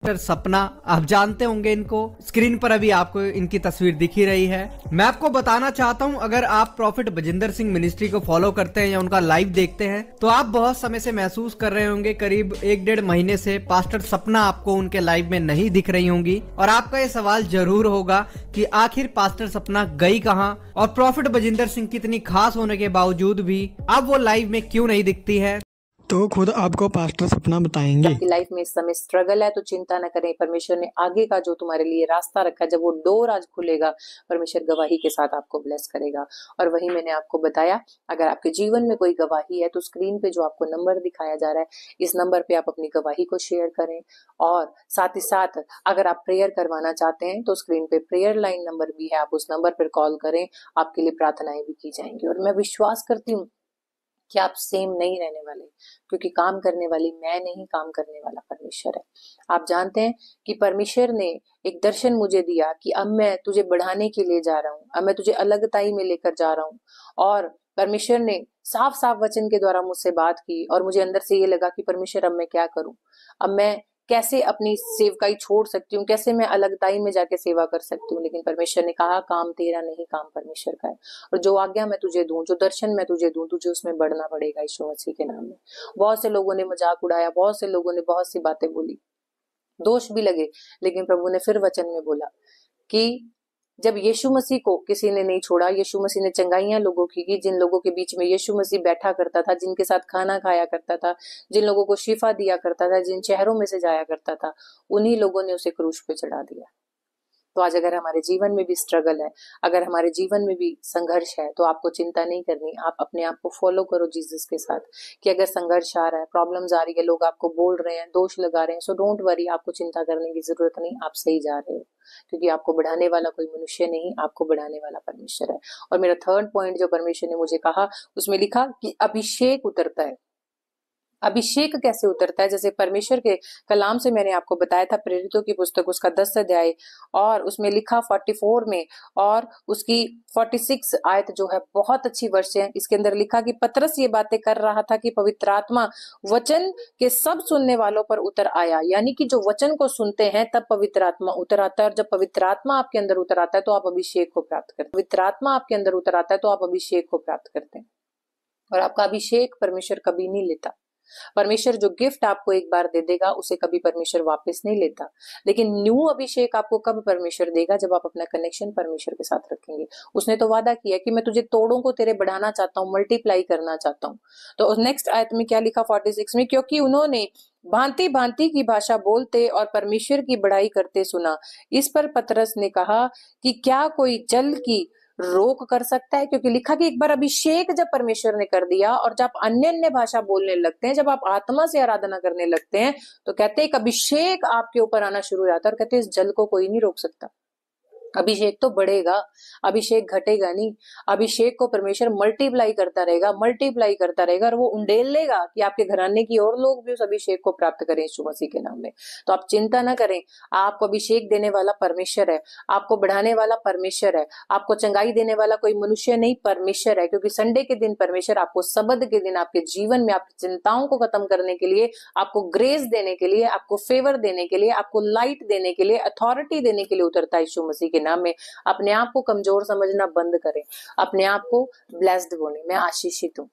Pastor सपना, आप जानते होंगे इनको, स्क्रीन पर अभी आपको इनकी तस्वीर दिख ही रही है। मैं आपको बताना चाहता हूं, अगर आप प्रॉफिट बजिंदर सिंह मिनिस्ट्री को फॉलो करते हैं या उनका लाइव देखते हैं तो आप बहुत समय से महसूस कर रहे होंगे, करीब 1-1.5 महीने से पास्टर सपना आपको उनके लाइव में नहीं दिख रही होंगी। और आपका ये सवाल जरूर होगा कि आखिर पास्टर सपना गई कहां और प्रॉफिट बजिंदर सिंह की इतनी खास होने के बावजूद भी अब वो लाइव में क्यों नहीं दिखती है। तो खुद आपको पास्टर सपना बताएंगे। आपकी लाइफ में इस समय स्ट्रगल है तो चिंता न करें, परमेश्वर ने आगे का जो तुम्हारे लिए रास्ता रखा है, जब वो डोर आज खुलेगा, परमेश्वर गवाही के साथ आपको ब्लेस करेगा। और वही मैंने आपको बताया, अगर आपके जीवन में कोई गवाही है तो स्क्रीन पे जो आपको नंबर दिखाया जा रहा है, इस नंबर पे आप अपनी गवाही को शेयर करें। और साथ ही साथ अगर आप प्रेयर करवाना चाहते हैं तो स्क्रीन पे प्रेयर लाइन नंबर भी है, आप उस नंबर पर कॉल करें, आपके लिए प्रार्थनाएं भी की जाएंगी। और मैं विश्वास करती हूँ कि आप सेम नहीं रहने वाले, क्योंकि काम करने वाली मैं नहीं, काम करने वाला परमेश्वर है। आप जानते हैं कि परमेश्वर ने एक दर्शन मुझे दिया कि अब मैं तुझे बढ़ाने के लिए जा रहा हूँ, अब मैं तुझे अलगताई में लेकर जा रहा हूँ। और परमेश्वर ने साफ साफ वचन के द्वारा मुझसे बात की और मुझे अंदर से ये लगा कि परमेश्वर अब मैं क्या करूं, अब मैं कैसे अपनी सेवकाई छोड़ सकती हूँ, कैसे मैं अलगताई में जाके सेवा कर सकती हूँ। लेकिन परमेश्वर ने कहा काम तेरा नहीं, काम परमेश्वर का है। और जो आज्ञा मैं तुझे दूं, जो दर्शन मैं तुझे दूं, तुझे उसमें बढ़ना पड़ेगा यीशु मसीह के नाम में। बहुत से लोगों ने मजाक उड़ाया, बहुत से लोगों ने बहुत सी बातें बोली, दोष भी लगे, लेकिन प्रभु ने फिर वचन में बोला कि जब यीशु मसीह को किसी ने नहीं छोड़ा, यीशु मसीह ने चंगाइयां लोगों की, जिन लोगों के बीच में यीशु मसीह बैठा करता था, जिनके साथ खाना खाया करता था, जिन लोगों को शिफा दिया करता था, जिन शहरों में से जाया करता था, उन्हीं लोगों ने उसे क्रूस पे चढ़ा दिया। तो आज अगर हमारे जीवन में भी स्ट्रगल है, अगर हमारे जीवन में भी संघर्ष है, तो आपको चिंता नहीं करनी। आप अपने आप को फॉलो करो जीसस के साथ, कि अगर संघर्ष आ रहा है, प्रॉब्लम्स आ रही है, लोग आपको बोल रहे हैं, दोष लगा रहे हैं, सो डोंट वरी, आपको चिंता करने की जरूरत नहीं, आप सही जा रहे हो। क्योंकि आपको बढ़ाने वाला कोई मनुष्य नहीं, आपको बढ़ाने वाला परमेश्वर है। और मेरा थर्ड पॉइंट जो परमेश्वर ने मुझे कहा, उसमें लिखा कि अभिषेक उतरता है। अभिषेक कैसे उतरता है? जैसे परमेश्वर के कलाम से मैंने आपको बताया था, प्रेरितों की पुस्तक उसका 10 अध्याय और उसमें लिखा 44 में और उसकी 46 आयत जो है, बहुत अच्छी वर्ष है। इसके अंदर लिखा कि पतरस ये बातें कर रहा था कि पवित्र आत्मा वचन के सब सुनने वालों पर उतर आया। यानी कि जो वचन को सुनते हैं तब पवित्र आत्मा उतर आता है। और जब पवित्र आत्मा आपके अंदर उतर आता है तो आप अभिषेक को प्राप्त करते हैं। पवित्र आत्मा आपके अंदर उतर आता है तो आप अभिषेक को प्राप्त करते हैं। और आपका अभिषेक परमेश्वर कभी नहीं लेता। परमेश्वर जो गिफ्ट आपको एक बार दे देगा उसे कभी परमेश्वर वापस नहीं लेता। लेकिन न्यू अभिषेक आपको कब परमेश्वर देगा? जब आप अपना कनेक्शन परमेश्वर के साथ रखेंगे। उसने तो वादा किया कि मैं तुझे तोड़ों को तेरे बढ़ाना चाहता हूँ, मल्टीप्लाई करना चाहता हूँ। तो नेक्स्ट आयत में क्या लिखा 46 में, क्योंकि उन्होंने भांति भांति की भाषा बोलते और परमेश्वर की बड़ाई करते सुना। इस पर पतरस ने कहा कि क्या कोई जल की रोक कर सकता है? क्योंकि लिखा कि एक बार अभिषेक जब परमेश्वर ने कर दिया और जब अन्य अन्य भाषा बोलने लगते हैं, जब आप आत्मा से आराधना करने लगते हैं, तो कहते हैं एक अभिषेक आपके ऊपर आना शुरू हो जाता है। और कहते हैं इस जल को कोई नहीं रोक सकता। अभिषेक तो बढ़ेगा, अभिषेक घटेगा नहीं। अभिषेक को परमेश्वर मल्टीप्लाई करता रहेगा, मल्टीप्लाई करता रहेगा और वो उंडेल लेगा कि आपके घराने की और लोग भी उस अभिषेक को प्राप्त करें यीशु मसीह के नाम में। तो आप चिंता ना करें, आपको अभिषेक देने वाला परमेश्वर है, आपको बढ़ाने वाला परमेश्वर है, आपको चंगाई देने वाला कोई मनुष्य नहीं, परमेश्वर है। क्योंकि संडे के दिन परमेश्वर आपको, सबद के दिन आपके जीवन में आपकी चिंताओं को खत्म करने के लिए, आपको ग्रेस देने के लिए, आपको फेवर देने के लिए, आपको लाइट देने के लिए, अथॉरिटी देने के लिए उतरता है यीशु मसीह के नाम में। अपने आप को कमजोर समझना बंद करें, अपने आप को ब्लेस्ड बोले, मैं आशीषित हूँ।